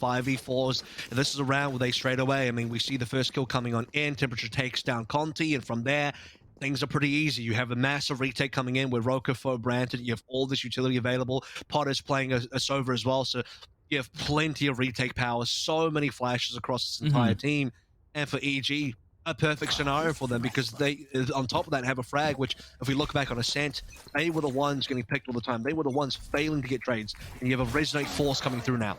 5v4s. And this is a round where they straight away, I mean, we see the first kill coming on in, Temperature takes down Conti, and from there, things are pretty easy. You have a massive retake coming in with Rokafo, Branted, you have all this utility available. Potter's playing a Sova as well, so you have plenty of retake power, so many flashes across this entire team. And for EG, a perfect scenario for them because they, on top of that, have a frag, which, if we look back on Ascent, they were the ones getting picked all the time. They were the ones failing to get trades. And you have a Resonate Force coming through now.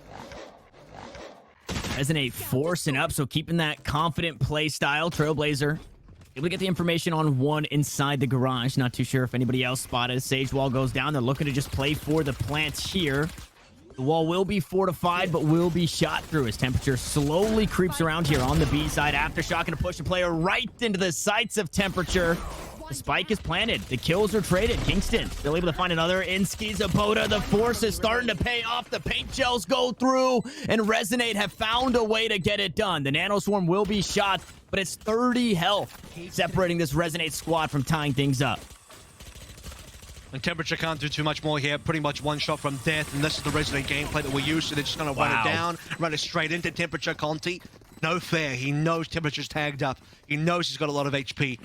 Resonate forcing up, so keeping that confident play style. Trailblazer able to get the information on one inside the garage. Not too sure if anybody else spotted. Sage wall goes down. They're looking to just play for the plants here. The wall will be fortified, but will be shot through as Temperature slowly creeps around here on the B side. Aftershock going to push a player right into the sights of Temperature. The spike is planted. The kills are traded. Kingston still able to find another NSG. Zabota. The force is starting to pay off. The paint shells go through, and Resonate have found a way to get it done. The Nano Swarm will be shot, but it's 30 health separating this Resonate squad from tying things up. And Temperature can't do too much more here. Pretty much one shot from death. And this is the Resonate gameplay that we're used to. They're just going to run it down, run it straight into Temperature. Conti, no fair. He knows Temperature's tagged up. He knows he's got a lot of HP.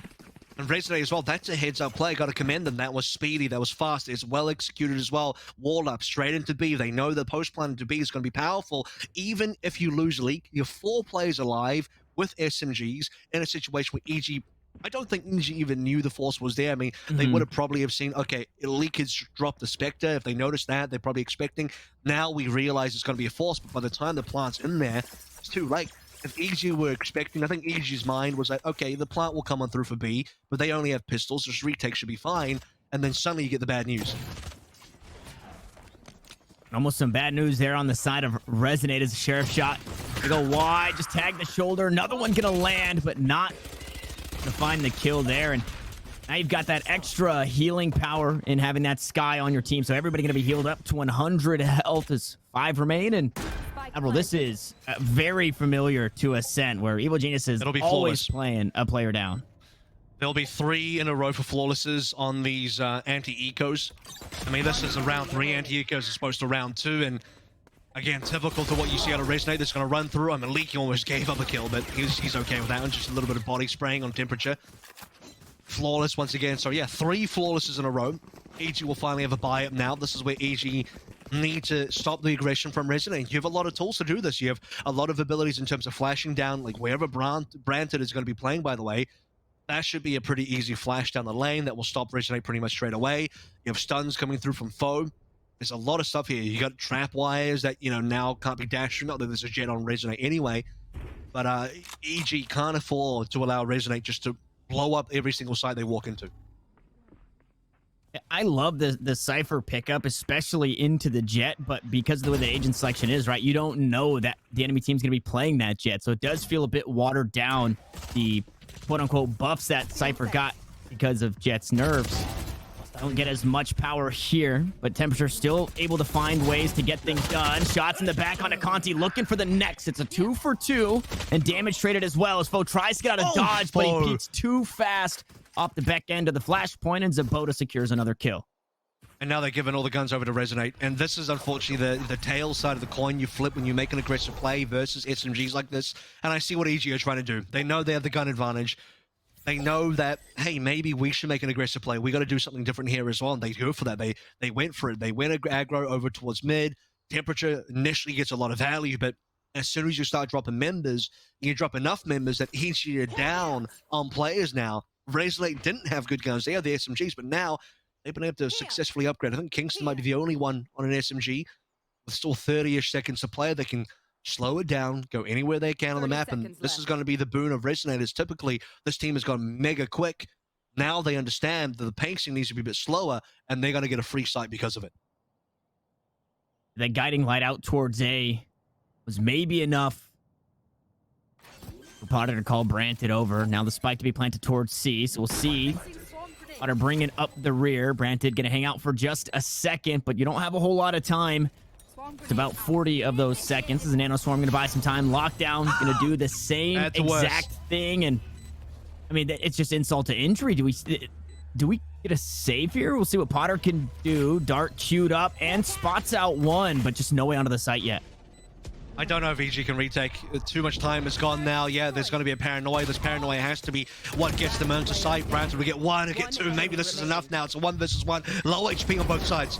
And Resonate as well, that's a heads-up play. Got to commend them. That was speedy. That was fast. It's well executed as well. Wall up, straight into B. They know the post-plan into B is going to be powerful. Even if you lose Leak, you're 4 players alive with SMGs in a situation where EG... I don't think EG even knew the force was there. I mean, they would have probably have seen, okay, Leak has dropped the Spectre. If they noticed that, they're probably expecting. Now we realize it's going to be a force, but by the time the plant's in there, it's too late. If EG were expecting, I think EG's mind was like, okay, the plant will come on through for B, but they only have pistols, just retake should be fine. And then suddenly you get the bad news. Almost some bad news there on the side of Resonate as a Sheriff shot. They go wide, just tag the shoulder. Another one gonna land, but not to find the kill there. And now you've got that extra healing power in having that Sky on your team. So everybody going to be healed up to 100 health as 5 remain. And Admiral, this is very familiar to Ascent, where Evil Genius is always playing a player down. There'll be 3 in a row for flawlesses on these anti-ecos. I mean, this is a round 3 anti-ecos as opposed to round 2. And again, typical to what you see out of Resonate. That's going to run through. I mean, Leaky almost gave up a kill, but he's okay with that one. Just a little bit of body spraying on Temperature. Flawless once again. So yeah, 3 flawlesses in a row. EG will finally have a buy-up now. This is where EG need to stop the aggression from Resonate. You have a lot of tools to do this. You have a lot of abilities in terms of flashing down, like wherever Branted is going to be playing, by the way. That should be a pretty easy flash down the lane that will stop Resonate pretty much straight away. You have stuns coming through from Foe. There's a lot of stuff here. You got trap wires that, you know, now can't be dashed. Not that there's a jet on Resonate anyway. But EG can't afford to allow Resonate just to blow up every single site they walk into. I love the Cypher pickup, especially into the jet, but because of the way the agent selection is, right, you don't know that the enemy team's going to be playing that jet. So it does feel a bit watered down, the quote-unquote buffs that Cypher got because of Jet's nerfs. Don't get as much power here, but Temperature still able to find ways to get things done. Shots in the back onto Conti, looking for the next. It's a 2 for 2, and damage traded as well as Foe tries to get out of dodge, but he peeks too fast off the back end of the flashpoint, and Zabota secures another kill. And now they're giving all the guns over to Resonate. And this is unfortunately the tail side of the coin you flip when you make an aggressive play versus SMGs like this. And I see what EG are trying to do. They know they have the gun advantage. They know that, hey, maybe we should make an aggressive play. We got to do something different here as well. And they go for that. They went for it. They went aggro over towards mid. Temperature initially gets a lot of value, but as soon as you start dropping members, you drop enough members that he's you down on players now. Resonate didn't have good guns. They have the SMGs, but now they've been able to successfully upgrade. I think Kingston might be the only one on an SMG with still 30-ish seconds to play. They can slow it down, go anywhere they can on the map, and this is going to be the boon of Resonators. Typically, this team has gone mega quick. Now they understand that the pacing needs to be a bit slower, and they're going to get a free sight because of it. The guiding light out towards A was maybe enough for Potter to call Branted over. Now the spike to be planted towards C, so we'll see Potter bringing up the rear. Branted going to hang out for just a second, but you don't have a whole lot of time. It's about 40 of those seconds. This is a Nano Swarm going to buy some time. Lockdown going to do the same exact thing. And I mean, it's just insult to injury. Do we get a save here? We'll see what Potter can do. Dart queued up and spots out one, but just no way onto the site yet. I don't know if EG can retake. Too much time has gone now. Yeah, there's going to be a paranoia. This paranoia has to be what gets them into sight. Brandon will get one, get two. Maybe this is enough now. It's a 1 versus 1. Low HP on both sides.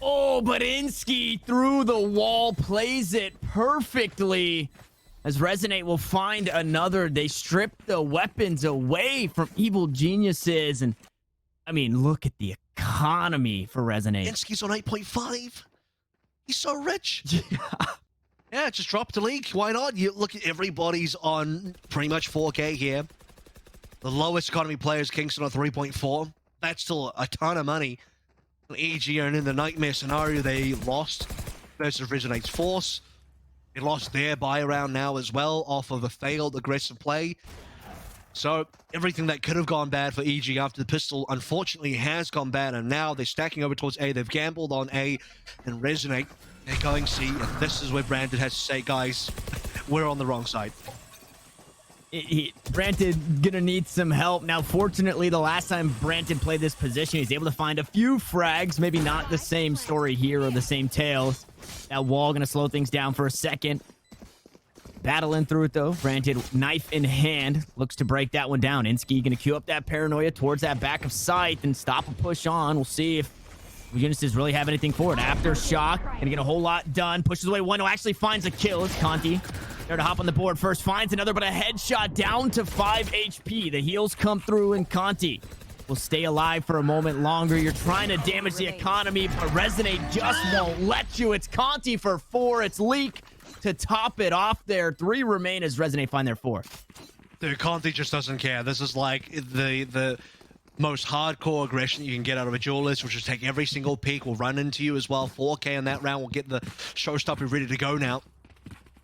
Oh, but NSG through the wall plays it perfectly. As Resonate will find another. They strip the weapons away from Evil Geniuses. And, I mean, look at the economy for Resonate. NSG's on 8.5. He's so rich. Yeah, just drop the league. Why not? You look at everybody's on pretty much 4K here. The lowest economy player is Kingston on 3.4. That's still a ton of money. EG are in the nightmare scenario. They lost versus Resonate's Force. They lost their buy round now as well off of a failed aggressive play. So everything that could have gone bad for EG after the pistol unfortunately has gone bad, and now they're stacking over towards A. They've gambled on A and Resonate. They're going C, and this is where Brandon has to say, guys, we're on the wrong side. Brandon gonna need some help. Now, fortunately, the last time Brandon played this position, he's able to find a few frags. Maybe not the same story here or the same tales. That wall gonna slow things down for a second. Battling through it, though. Brandon, knife in hand, looks to break that one down. NSG gonna queue up that paranoia towards that back of sight and stop a push on. We'll see if Genesis really have anything for it. Aftershock, gonna get a whole lot done. Pushes away one who actually finds a kill. It's Conti. There to hop on the board first. Finds another, but a headshot down to 5 HP. The heals come through, and Conti will stay alive for a moment longer. You're trying to damage the economy, but Resonate just won't let you. It's Conti for 4. It's Leak to top it off there. 3 remain as Resonate find their 4. Dude, Conti just doesn't care. This is like the most hardcore aggression you can get out of a duelist, which is take every single peek, will run into you as well. 4K in that round will get the showstopper ready to go now.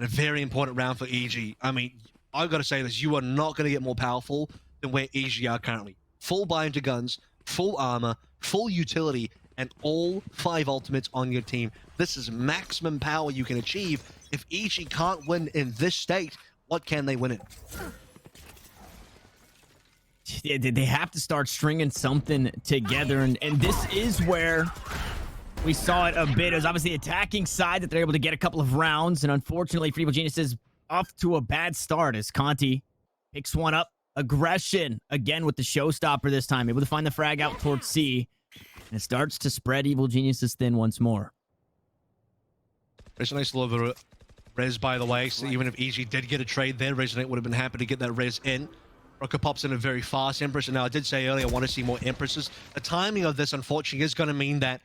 A very important round for EG. I mean, I've got to say this, you are not going to get more powerful than where EG are currently. Full bind to guns, full armor, full utility, and all 5 ultimates on your team. This is maximum power you can achieve. If EG can't win in this state, what can they win in? They have to start stringing something together, and this is where we saw it a bit. It was obviously the attacking side that they're able to get a couple of rounds, and unfortunately for Evil Geniuses, off to a bad start as Conti picks one up. Aggression again with the showstopper this time, able to find the frag out towards C, and it starts to spread Evil Geniuses thin once more. There's a nice little res, by the way, so even if EG did get a trade there, Resonate would have been happy to get that res in. Rocket pops in a very fast Empress, and now I did say earlier I want to see more Empresses. The timing of this, unfortunately, is going to mean that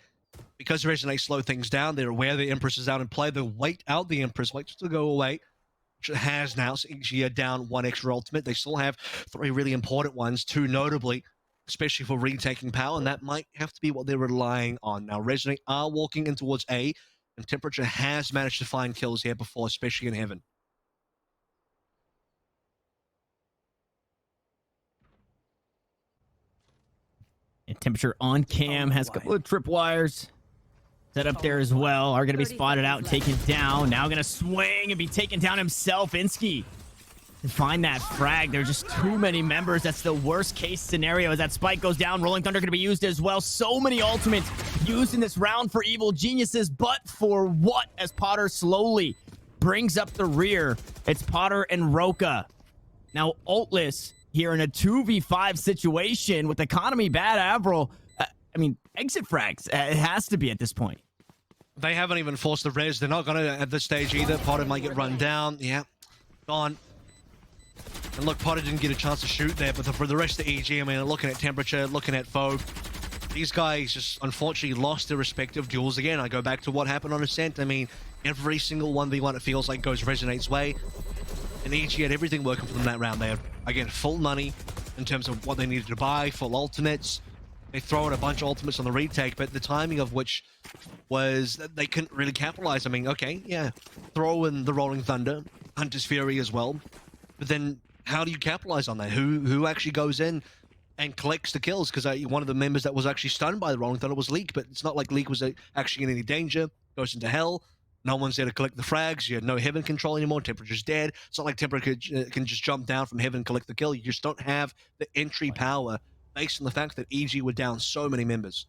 because Resonate slow things down, they're aware the Empress is out in play, they'll wait out the Empress, wait to go away, which it has now, so EG are down 1 extra ultimate. They still have 3 really important ones, 2 notably, especially for retaking power, and that might have to be what they're relying on. Now, Resonate are walking in towards A, and Temperature has managed to find kills here before, especially in Heaven. And Temperature on cam has a couple of tripwires set up there as well. Are going to be spotted out and taken down. Now going to swing and be taken down himself. Insky to find that frag. There's just too many members. That's the worst case scenario as that spike goes down. Rolling Thunder going to be used as well. So many ultimates used in this round for Evil Geniuses, but for what? As Potter slowly brings up the rear. It's Potter and Roka. Now ultless here in a 2v5 situation with economy bad. Avril, I mean, exit frags. It has to be at this point. They haven't even forced the res. They're not going to at this stage either. Potter might get run down. Yeah, gone. And look, Potter didn't get a chance to shoot there, but for the rest of the EG, I mean, looking at Temperature, looking at Foe, these guys just unfortunately lost their respective duels again. I go back to what happened on Ascent. I mean, every single 1v1 it feels like goes Resonate's way. And EG had everything working for them that round. They had, again, full money in terms of what they needed to buy, full ultimates. They throw in a bunch of ultimates on the retake, but the timing of which was that they couldn't really capitalize. I mean, okay, yeah, throw in the Rolling Thunder, Hunter's Fury as well. But then how do you capitalize on that? Who actually goes in and collects the kills? Because one of the members that was actually stunned by the Rolling Thunder was Leak, but it's not like Leak was actually in any danger. Goes into hell. No one's there to collect the frags. You had no Heaven control anymore. Temperature's dead. It's not like Temperature can just jump down from Heaven and collect the kill. You just don't have the entry power based on the fact that EG were down so many members.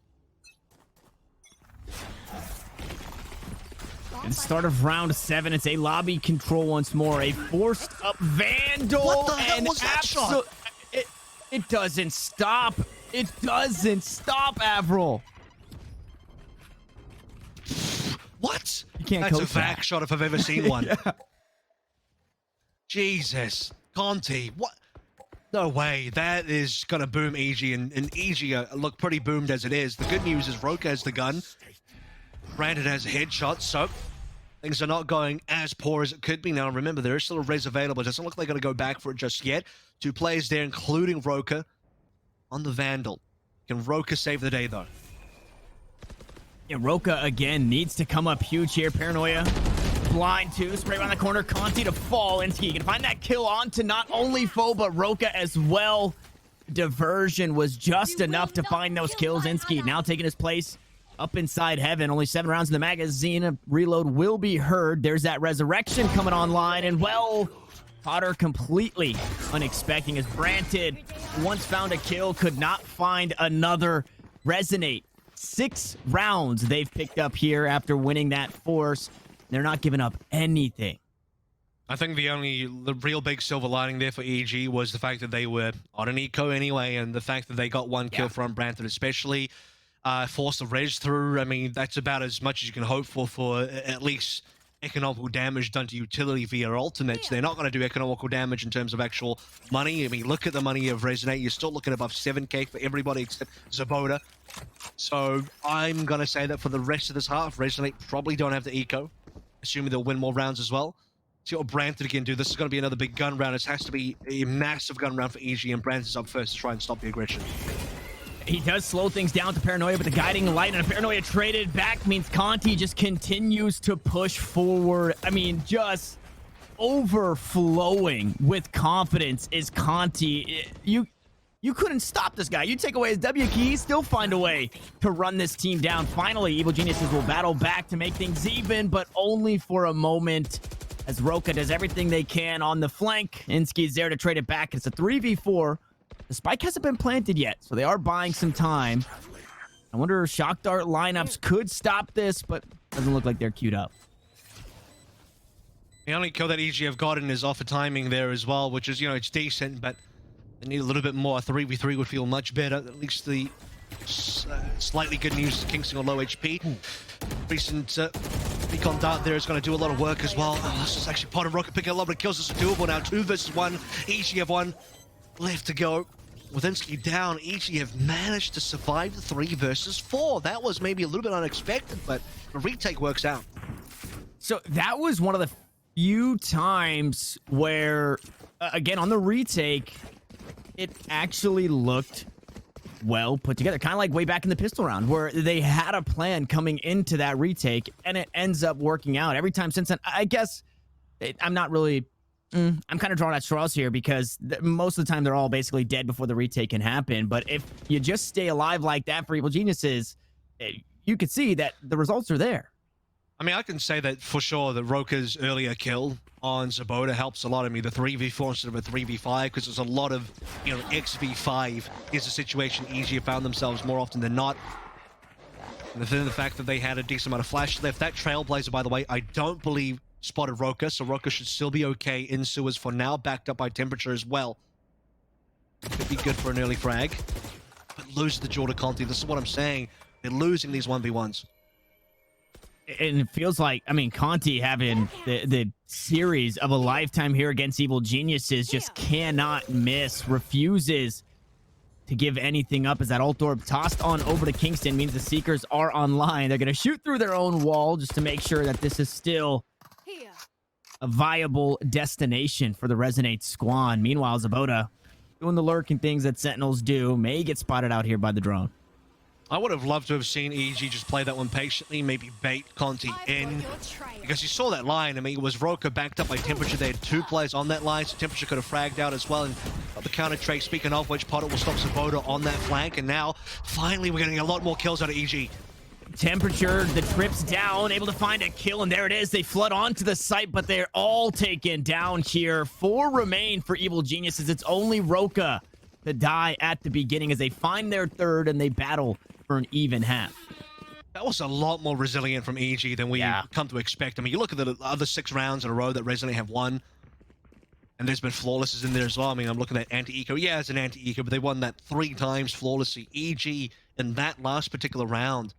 At the start of round 7, it's a lobby control once more. A forced up Vandal. What the hell and was that shot? It doesn't stop. It doesn't stop, Avril. What? You can't That's a coach that. vac shot if I've ever seen one. Yeah. Jesus. Conti. What? No way. That is going to boom EG, and EG look pretty boomed as it is. The good news is Roka has the gun. Brandon has headshots, so things are not going as poor as it could be. Now, remember, there is still a res available. It doesn't look like they're going to go back for it just yet. 2 players there, including Roka, on the Vandal. Can Roka save the day, though? Yeah, Roka, again, needs to come up huge here. Paranoia. Blind 2. Spray around the corner. Conti to fall. And he can find that kill onto not only Foe, but Roka as well. Diversion was just enough to find those kills. Inskeed now taking his place up inside heaven. Only 7 rounds in the magazine. A reload will be heard. There's that resurrection coming online. And, well, Potter completely unexpecting as Branted once found a kill, could not find another. Resonate. 6 rounds they've picked up here after winning that force. They're not giving up anything. I think the real big silver lining there for EG was the fact that they were on an eco anyway, and the fact that they got 1 kill from Branton especially. Forced the res through. I mean, that's about as much as you can hope for at least economical damage done to utility via ultimates. They're not going to do economical damage in terms of actual money. I mean, look at the money of Resonate. You're still looking above 7k for everybody except Zaboda. So I'm going to say that for the rest of this half, Resonate probably don't have the eco, assuming they'll win more rounds as well. See what Branton can do. This is going to be another big gun round. It has to be a massive gun round for EG, and Branton's up first to try and stop the aggression. He does slow things down to Paranoia, but the guiding light and a Paranoia traded back means Conti just continues to push forward. I mean, just overflowing with confidence is Conti. You couldn't stop this guy. You take away his W key, still find a way to run this team down. Finally, Evil Geniuses will battle back to make things even, but only for a moment as Roka does everything they can on the flank. Inske's there to trade it back. It's a 3v4. The spike hasn't been planted yet, so they are buying some time. I wonder if Shock Dart lineups could stop this, but doesn't look like they're queued up. The only kill that EG have gotten is off of timing there as well, which is, it's decent, but they need a little bit more. A 3v3 would feel much better. At least the slightly good news is Kingston on low HP. Recent Recon Dart there is going to do a lot of work as well. Oh, this is actually Potter Rocket picking a lot of kills. This is doable now. 2 versus 1. EG have 1 left to go. With Inskeed down, EG have managed to survive the 3 versus 4. That was maybe a little bit unexpected, but the retake works out. So that was one of the few times where, again, on the retake, it actually looked well put together. Kind of like way back in the pistol round, where they had a plan coming into that retake, and it ends up working out. Every time since then, I guess, I'm not really... I'm kind of drawing at straws here because most of the time they're all basically dead before the retake can happen. But if you just stay alive like that for Evil Geniuses, you could see that the results are there. I mean, I can say that for sure that Roka's earlier kill on Zaboda helps a lot. I mean, the 3v4 instead of a 3v5, because there's a lot of, Xv5 is a situation EG found themselves more often than not. And then the fact that they had a decent amount of flash left. That Trailblazer, by the way, I don't believe spotted Roka, so Roka should still be okay in sewers for now, backed up by temperature as well. Could be good for an early frag, but lose the jaw to Conti. This is what I'm saying. They're losing these 1v1s. And it feels like, I mean, Conti having the series of a lifetime here against Evil Geniuses just cannot miss, refuses to give anything up as that ult orb tossed on over to Kingston means the Seekers are online. They're going to shoot through their own wall just to make sure that this is still a viable destination for the Resonate squad. Meanwhile, Zaboda doing the lurking things that Sentinels do, may get spotted out here by the drone. I would have loved to have seen EG just play that one patiently, maybe bait Conti in, because you saw that line. I mean, it was Roka backed up by Temperature. They had 2 players on that line, so Temperature could have fragged out as well, and the counter trade, speaking of which, Potter will stop Zaboda on that flank, and now, finally, we're getting a lot more kills out of EG. Temperature, the trips down, able to find a kill, and there it is. They flood onto the site, but they're all taken down here. 4 remain for Evil Geniuses. It's only Roka to die at the beginning as they find their 3rd and they battle for an even half. That was a lot more resilient from EG than we Yeah. come to expect. I mean, you look at the other 6 rounds in a row that Resonate have won, and there's been flawlesses in there as well. I mean, I'm looking at anti-eco. Yeah, it's an anti-eco, but they won that 3 times flawlessly. EG in that last particular round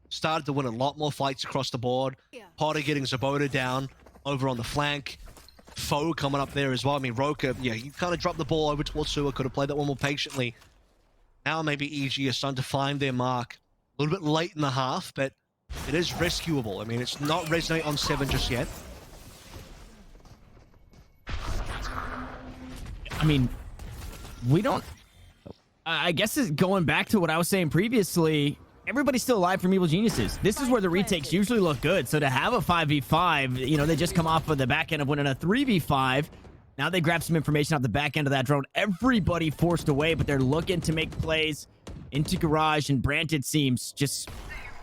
started to win a lot more fights across the board. Potter getting Zabota down over on the flank. Foe coming up there as well. I mean, Roka, yeah, he kind of dropped the ball over towards Sewer. Could have played that one more patiently. Now maybe EG is starting to find their mark. A little bit late in the half, but it is rescuable. I mean, it's not Resonate on 7 just yet. I mean, we don't... I guess it's going back to what I was saying previously. Everybody's still alive from Evil Geniuses. This is where the retakes usually look good. So to have a 5v5, you know, they just come off of the back end of winning a 3v5. Now they grab some information off the back end of that drone. Everybody forced away, but they're looking to make plays into Garage, and Branted seems just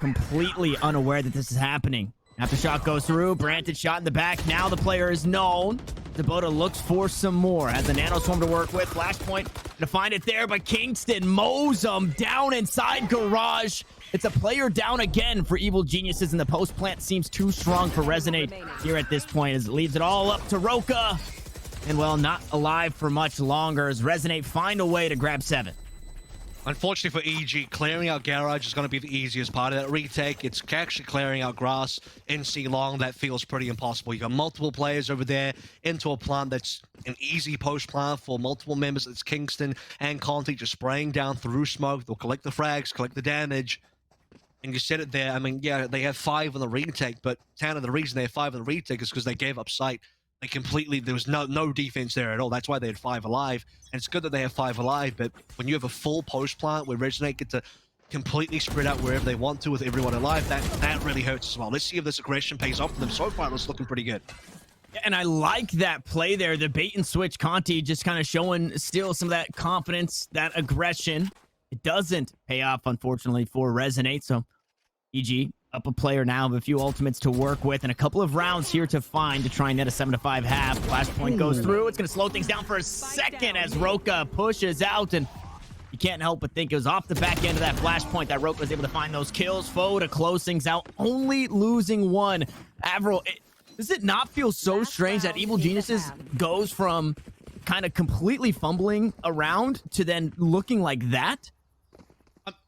completely unaware that this is happening. After shot goes through, Branted shot in the back. Now the player is known. Dabota looks for some more. Has a nano swarm to work with. Flashpoint to find it there, but Kingston mows him down inside Garage. It's a player down again for Evil Geniuses, and the post plant seems too strong for Resonate here at this point, as it leaves it all up to Roka. And, well, not alive for much longer as Resonate find a way to grab 7. Unfortunately for EG, clearing out Garage is going to be the easiest part of that retake. It's actually clearing out grass in C long. That feels pretty impossible. You got multiple players over there into a plant that's an easy post plant for multiple members. It's Kingston and Conti just spraying down through smoke. They'll collect the frags, collect the damage. And you said it there. I mean, yeah, they have 5 on the retake, but Tanner, the reason they have 5 on the retake is because they gave up sight. They completely, there was no defense there at all. That's why they had 5 alive. And it's good that they have 5 alive, but when you have a full post plant where Resonate get to completely spread out wherever they want to with everyone alive, that really hurts as well. Let's see if this aggression pays off for them. So far, it's looking pretty good. And I like that play there. The bait and switch Conti just kind of showing still some of that confidence, that aggression. It doesn't pay off, unfortunately, for Resonate. So EG up a player now, have a few ultimates to work with, and a couple of rounds here to find to try and net a 7-5 half. Flashpoint goes through. It's going to slow things down for a second as Roka pushes out, and you can't help but think it was off the back end of that flashpoint that Roka was able to find those kills. Foe to close things out, only losing 1. Avril, does it not feel so strange that Evil Geniuses goes from kind of completely fumbling around to then looking like that?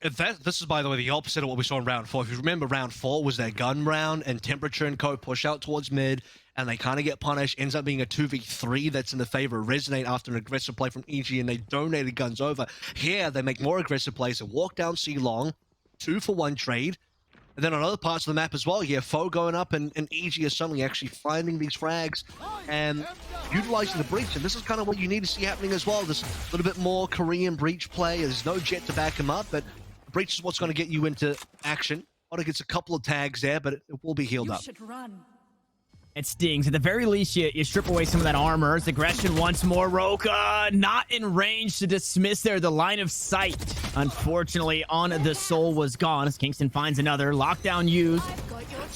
This is, by the way, the opposite of what we saw in round 4. If you remember, round 4 was their gun round, and Temperature and Co. push out towards mid, and they kind of get punished. Ends up being a 2v3 that's in the favor of Resonate after an aggressive play from EG, and they donated guns over. Here, they make more aggressive plays and walk down C long, 2-for-1 trade. And then on other parts of the map as well, you have Foe going up, and EG is suddenly actually finding these frags and utilizing the breach. And this is kind of what you need to see happening as well. There's a little bit more Korean breach play. There's no jet to back him up, but breach is what's going to get you into action. Otter gets a couple of tags there, but it will be healed up. It stings. At the very least, you strip away some of that armor. It's aggression once more. Roka not in range to dismiss there. The line of sight, unfortunately, on the soul was gone as Kingston finds another. Lockdown used.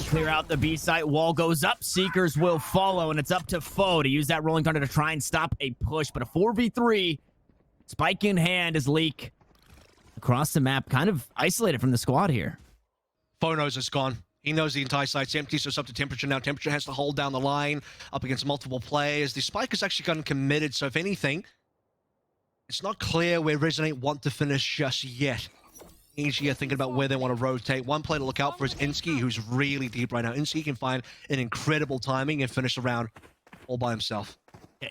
Clear out the B site. Wall goes up. Seekers will follow, and it's up to Foe to use that rolling thunder to try and stop a push. But a 4v3, spike in hand as Leak across the map, kind of isolated from the squad here. Foe knows it's gone. He knows the entire site's empty, so it's up to Temperature now. Temperature has to hold down the line up against multiple players. The spike has actually gotten committed, so if anything, it's not clear where Resonate want to finish just yet. EG are thinking about where they want to rotate. One player to look out for is Insky, who's really deep right now. Insky can find an incredible timing and finish the round all by himself.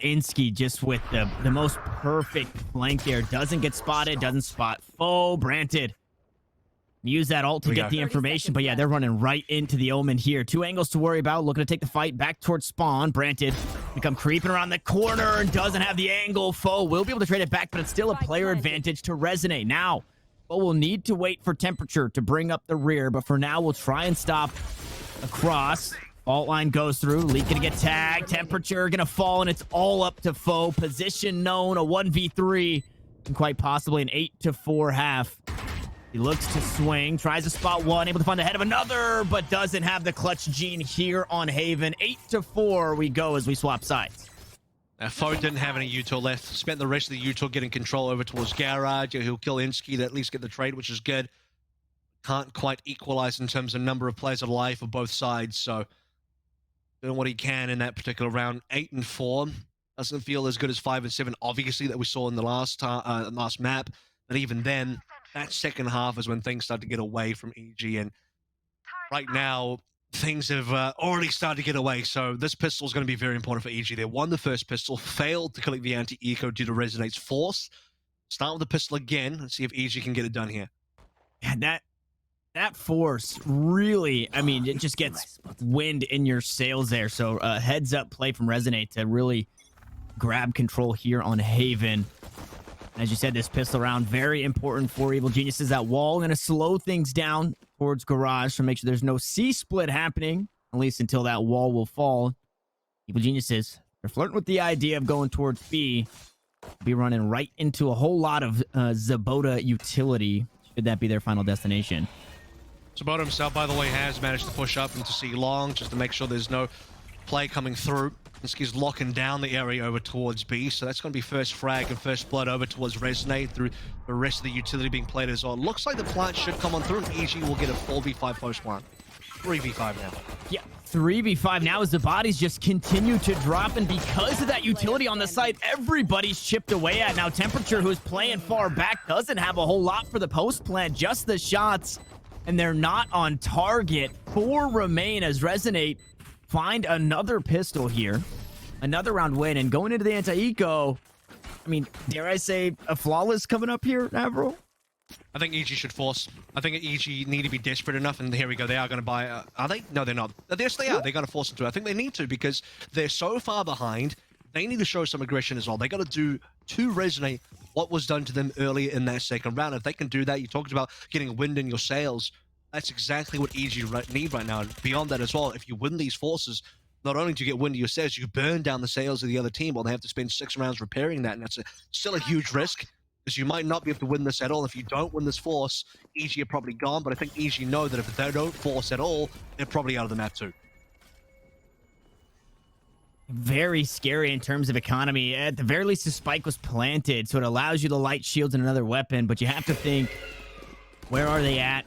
Insky just with the most perfect flank there. Doesn't get spotted, doesn't spot Foe. Branted. Use that ult to get the information, but yeah, they're running right into the Omen here. 2 angles to worry about. Looking to take the fight back towards spawn. Branted become creeping around the corner and doesn't have the angle. Foe will be able to trade it back, but it's still a player advantage to Resonate. Now, Foe will need to wait for Temperature to bring up the rear, but for now, we'll try and stop across. Fault line goes through. Leak gonna get tagged. Temperature gonna fall, and it's all up to Foe. Position known, a 1v3, and quite possibly an 8-4 half. He looks to swing, tries to spot one, able to find the head of another, but doesn't have the clutch gene here on Haven. 8-4 we go as we swap sides. Foe didn't have any util left. Spent the rest of the util getting control over towards Garage. He'll kill Insky to at least get the trade, which is good. can't quite equalize in terms of number of players alive for both sides. So doing what he can in that particular round. 8 and 4 doesn't feel as good as 5 and 7, obviously, that we saw in the last map. But even then, that second half is when things start to get away from EG, and right now things have already started to get away. So this pistol is going to be very important for EG. They won the first pistol, failed to collect the anti-eco due to Resonate's force. Start with the pistol again and see if EG can get it done here. Yeah, that force really, I mean, it just gets wind in your sails there. So heads up play from Resonate to really grab control here on Haven. As you said, this pistol round, very important for Evil Geniuses. That wall going to slow things down towards Garage to make sure there's no C-split happening, at least until that wall will fall. Evil Geniuses, they're flirting with the idea of going towards B. Be running right into a whole lot of Zabota utility, should that be their final destination. Zabota himself, by the way, has managed to push up into C long just to make sure there's no play coming through. NSG's locking down the area over towards B, so that's going to be first frag and first blood over towards Resonate through the rest of the utility being played as well. Looks like the plant should come on through, and EG will get a 4v5 post plant. 3v5 now. Yeah, 3v5 now as the bodies just continue to drop, and because of that utility on the site, everybody's chipped away at. Now, Temperature, who's playing far back, doesn't have a whole lot for the post plant, just the shots, and they're not on target. 4 remain as Resonate find another pistol here. Another round win, and going into the anti-eco, I mean, dare I say a flawless coming up here, Avril? I think EG should force. I think EG need to be desperate enough, and here we go. They are going to buy... are they? No, they're not. Yes, they are. They're going to force them to. I think they need to, because they're so far behind. They need to show some aggression as well. They got to do to Resonate what was done to them earlier in that second round. If they can do that, you talked about getting wind in your sails. That's exactly what EG need right now. And beyond that as well, if you win these forces, not only do you get wind of your sails, you burn down the sails of the other team, or they have to spend 6 rounds repairing that, and that's still a huge risk, because you might not be able to win this at all. If you don't win this force, EG are probably gone, but I think EG know that if they don't force at all, they're probably out of the map too. Very scary in terms of economy. At the very least, the spike was planted, so it allows you to light shields and another weapon, but you have to think, where are they at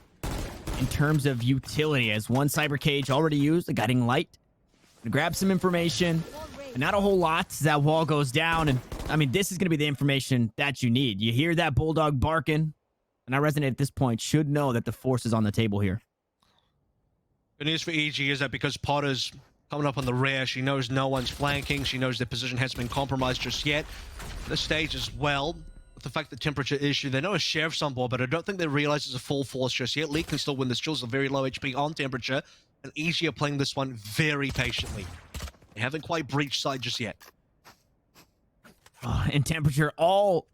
in terms of utility? As one cyber cage already used, the guiding light. Gonna grab some information, and not a whole lot as that wall goes down. And I mean, this is gonna be the information that you need. You hear that bulldog barking, and I Resonate at this point should know that the force is on the table here. Good news for EG is that because Potter's coming up on the rear, she knows no one's flanking. She knows their position hasn't been compromised just yet. This stage as well, with the fact that Temperature issue, they know a sheriff's on board, but I don't think they realize it's a full force just yet. Lee can still win this. Jules are very low HP on Temperature, and EG are playing this one very patiently. They haven't quite breached side just yet. And Temperature, all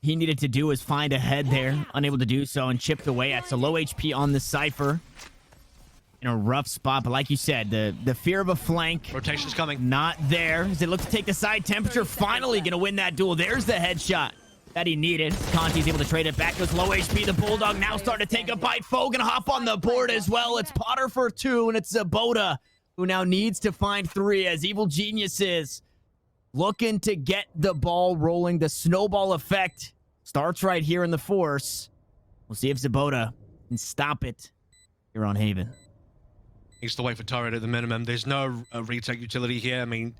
he needed to do was find a head there, unable to do so, and chipped away at. So low HP on the Cypher. In a rough spot, but like you said, the fear of a flank. Rotation's coming. Not there. As they look to take the side, Temperature finally going to win that duel. There's the headshot that he needed. Conti's able to trade it back. Goes low HP. The Bulldog now starting to take a bite. Foe going to hop on the board as well. It's Potter for 2, and it's Zabota who now needs to find 3 as Evil Geniuses looking to get the ball rolling. The snowball effect starts right here in the Force. We'll see if Zabota can stop it here on Haven. Needs to wait for turret at the minimum. There's no retake utility here. I mean,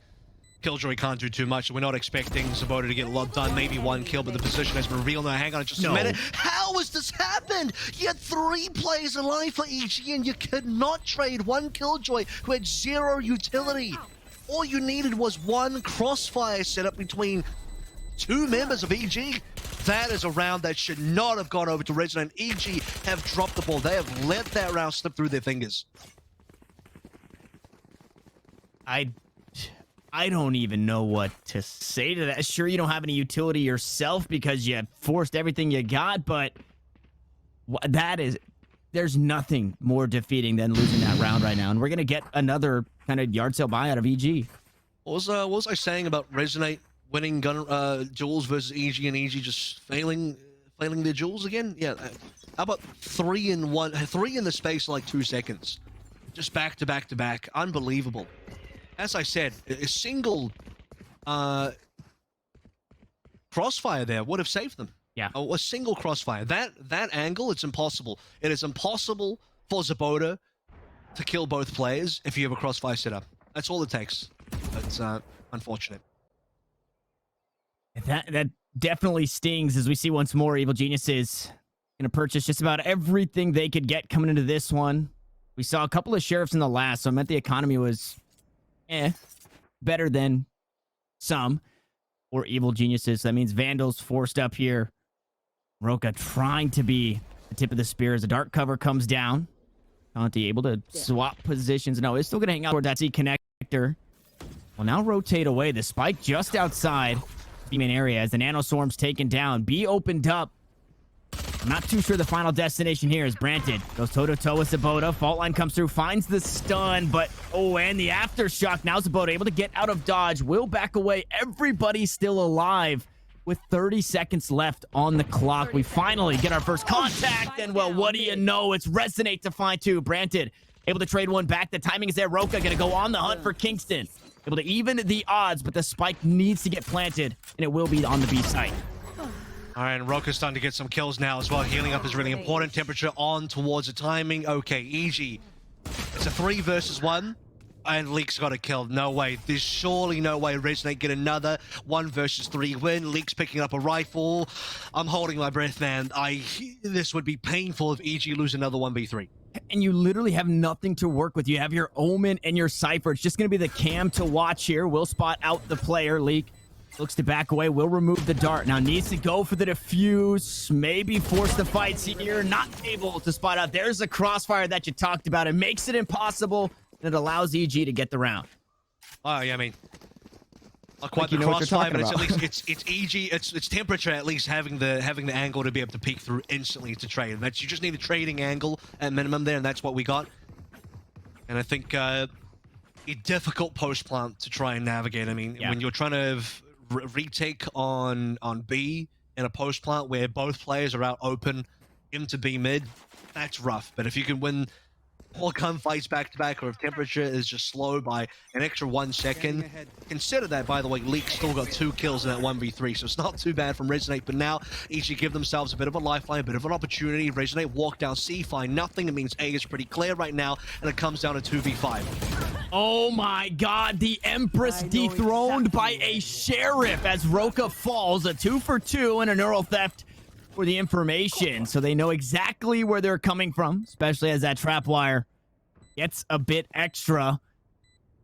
Killjoy can't do too much. We're not expecting Zabota to get a lot done. Maybe 1 kill, but the position has been real. Now, hang on just a minute. How has this happened? You had 3 players alive for EG, and you could not trade 1 Killjoy who had 0 utility. All you needed was 1 crossfire set up between 2 members of EG. That is a round that should not have gone over to Resonate. EG have dropped the ball. They have let that round slip through their fingers. I don't even know what to say to that. Sure, you don't have any utility yourself because you forced everything you got, but there's nothing more defeating than losing that round right now. And we're going to get another kind of yard sale buy out of EG. What was I saying about Resonate winning gun duels versus EG, and EG just failing their duels again? Yeah, how about 3 in the space of like 2 seconds? Just back to back to back. Unbelievable. As I said, a single crossfire there would have saved them. Yeah. A single crossfire. That angle, it's impossible. It is impossible for Zaboda to kill both players if you have a crossfire setup. That's all it takes. That's unfortunate. That definitely stings as we see once more Evil Geniuses going to purchase just about everything they could get coming into this one. We saw a couple of sheriffs in the last, so it meant the economy was better than some for Evil Geniuses. That means Vandals forced up here. Roka trying to be the tip of the spear as the dark cover comes down. Conti able to swap positions. No, it's still going to hang out toward that C connector. Will now rotate away. The spike just outside the main area as the nanoswarm's taken down. B opened up. I'm not too sure the final destination here is Branted. Goes toe-to-toe with Zaboda. Fault line comes through, finds the stun, but and the aftershock. Now Zaboda able to get out of dodge. Will back away. Everybody's still alive with 30 seconds left on the clock. We finally get our first contact, and well, what do you know? It's Resonate to find two. Branted able to trade one back. The timing is there. Roka gonna go on the hunt for Kingston. Able to even the odds, but the spike needs to get planted, and it will be on the B site. All right, and Roka's starting to get some kills now as well. Healing up is really important. Temperature on towards the timing. Okay, EG. It's a 3 versus 1, and Leek's got it killed. No way. There's surely no way Resonate get another 1 versus 3 win. Leek's picking up a rifle. I'm holding my breath, man. This would be painful if EG lose another 1v3. And you literally have nothing to work with. You have your Omen and your Cypher. It's just going to be the cam to watch here. Will spot out the player. Leek looks to back away. Will remove the dart. Now needs to go for the defuse. Maybe force the fights here. Not able to spot out. There's the crossfire that you talked about. It makes it impossible, and it allows EG to get the round. Oh, yeah, I mean, not quite the crossfire, but it's at least it's EG. It's Temperature at least having the angle to be able to peek through instantly to trade. You just need a trading angle at minimum there, and that's what we got. And I think a difficult post plant to try and navigate. I mean, when you're trying to retake on B in a post plant where both players are out open into B mid, that's rough. But if you can win all gunfights back to back, or if Temperature is just slow by an extra 1 second, consider that, by the way, Leek still got 2 kills in that 1v3, so it's not too bad from Resonate. But now EG give themselves a bit of a lifeline, a bit of an opportunity. Resonate walk down C, find nothing. It means A is pretty clear right now, and it comes down to 2v5. Oh my god, the Empress dethroned by a Sheriff as Roka falls. A 2 for 2 and a neural theft for the information, so they know exactly where they're coming from, especially as that trap wire gets a bit extra.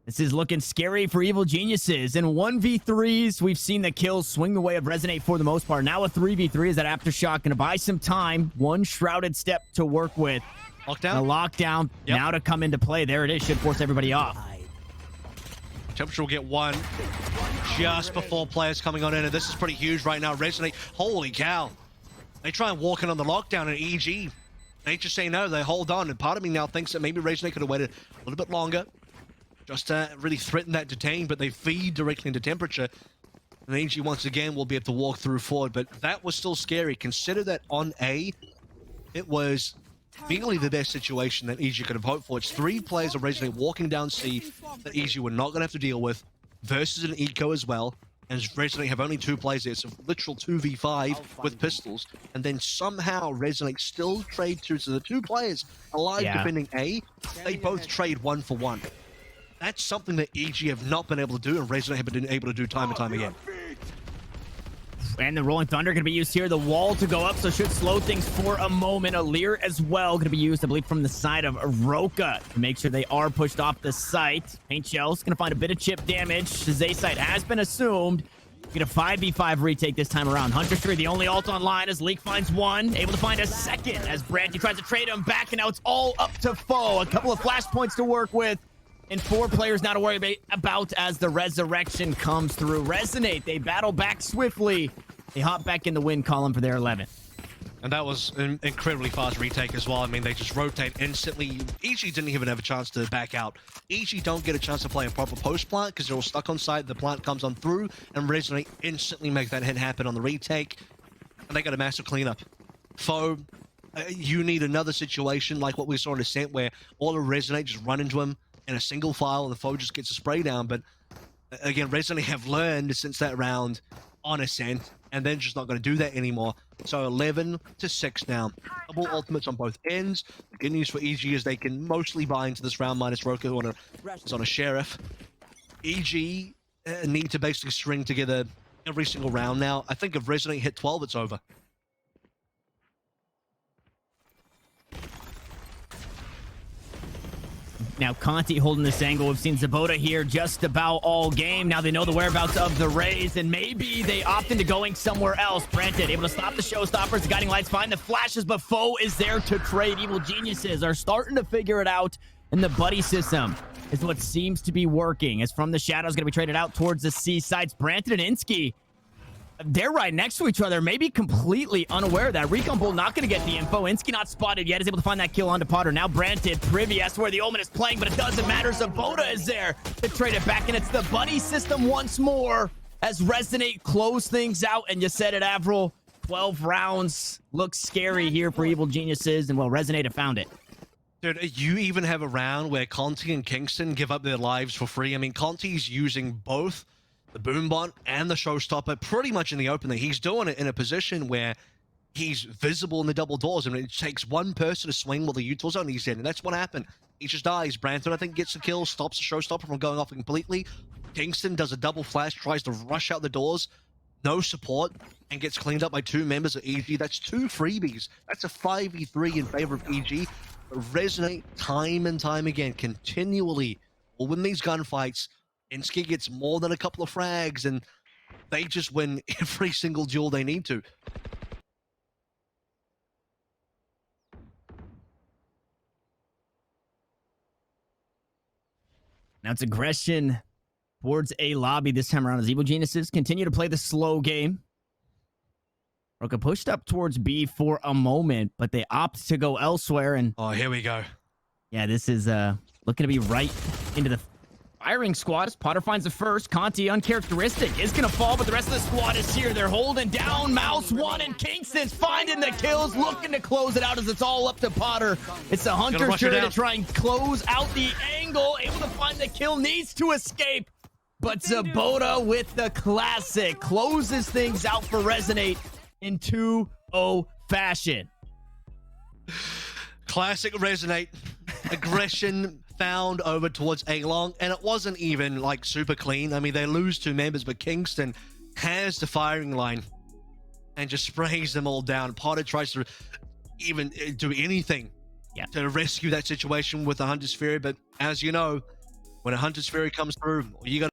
This is looking scary for Evil Geniuses. In 1v3s, we've seen the kills swing the way of Resonate for the most part. Now a 3v3 is that aftershock going to buy some time. One shrouded step to work with. Lockdown? A lockdown now to come into play. There it is. Should force everybody off. Temperature will get 1 just before players coming on in, and this is pretty huge right now. Resonate, holy cow. They try and walk in on the lockdown, and EG, they just say no, they hold on. And part of me now thinks that maybe Resonate could have waited a little bit longer just to really threaten that detain, but they feed directly into Temperature. And EG once again will be able to walk through forward, but that was still scary. Consider that on A, it was really the best situation that EG could have hoped for. It's 3 players of Resonate walking down C that EG were not going to have to deal with, versus an eco as well. And Resonate have only 2 players there. It's a literal 2v5 with pistols. And then somehow Resonate still trade 2. So the 2 players alive defending A, they both trade 1 for 1. That's something that EG have not been able to do, and Resonate have been able to do time and time again. And the Rolling Thunder going to be used here. The wall to go up, so should slow things for a moment. Alir as well going to be used, I believe, from the side of Roka to make sure they are pushed off the site. Paint Shell's going to find a bit of chip damage. His A site has been assumed. Get a 5v5 retake this time around. Hunter Street, the only ult online as Leek finds 1. Able to find a second as Branty tries to trade him back, and now it's all up to foe. A couple of flashpoints to work with. And 4 players now to worry about as the resurrection comes through. Resonate, they battle back swiftly. They hop back in the win column for their 11th. And that was an incredibly fast retake as well. I mean, they just rotate instantly. EG didn't even have a chance to back out. EG don't get a chance to play a proper post plant because they're all stuck on site. The plant comes on through, and Resonate instantly make that hit happen on the retake. And they got a massive cleanup. Foe, you need another situation like what we saw in Ascent where all of Resonate just run into him in a single file, and the foe just gets a spray down. But again, Resonate have learned since that round on Ascent, and then just not going to do that anymore. So 11-6 now. Double ultimates on both ends. The good news for EG is they can mostly buy into this round minus Roku on a Sheriff. EG need to basically string together every single round now. I think if Resonate hit 12, it's over. Now, Conti holding this angle. We've seen Zabota here just about all game. Now they know the whereabouts of the Rays, and maybe they opt into going somewhere else. Brandon able to stop the showstoppers. The guiding lights find the flashes, but Foe is there to trade. Evil Geniuses are starting to figure it out, and the buddy system is what seems to be working. As From the Shadows going to be traded out towards the C sites. Brandon and Insky, they're right next to each other, maybe completely unaware of that. Recon Bull not going to get the info. Insky not spotted yet, is able to find that kill onto Potter. Now Branted, Privy, that's where the Omen is playing, but it doesn't matter. Zabota is there to trade it back, and it's the buddy system once more as Resonate close things out. And you said it, Avril, 12 rounds. Looks scary here for Evil Geniuses, and well, Resonate have found it. Dude, you even have a round where Conti and Kingston give up their lives for free. I mean, Conti's using both the Boombot and the Showstopper pretty much in the open. He's doing it in a position where he's visible in the double doors. I mean, it takes one person to swing while the util zone he's in, and that's what happened. He just dies. Branton, I think, gets the kill, stops the Showstopper from going off completely. Kingston does a double flash, tries to rush out the doors, no support, and gets cleaned up by two members of EG. That's two freebies. That's a 5v3 in favor of EG. Resonate time and time again, continually will win these gunfights. Insky gets more than a couple of frags, and they just win every single duel they need to. Now it's aggression towards A lobby this time around as Evil Geniuses continue to play the slow game. Roka pushed up towards B for a moment, but they opt to go elsewhere. And oh, here we go. Yeah, this is looking to be right into the firing squad as Potter finds the first. Conti, uncharacteristic, is going to fall, but the rest of the squad is here. They're holding down Mouse 1, and Kingston's finding the kills, looking to close it out as it's all up to Potter. It's the Hunter sure to try and close out the angle. Able to find the kill, needs to escape. But Zabota with the classic closes things out for Resonate in 2-0 fashion. Classic Resonate. Aggression found over towards A-Long, and it wasn't even like super clean. I mean, they lose two members, but Kingston has the firing line and just sprays them all down. Potter tries to even do anything to rescue that situation with the Hunter's Fury, but as you know, when a Hunter's Fury comes through, you got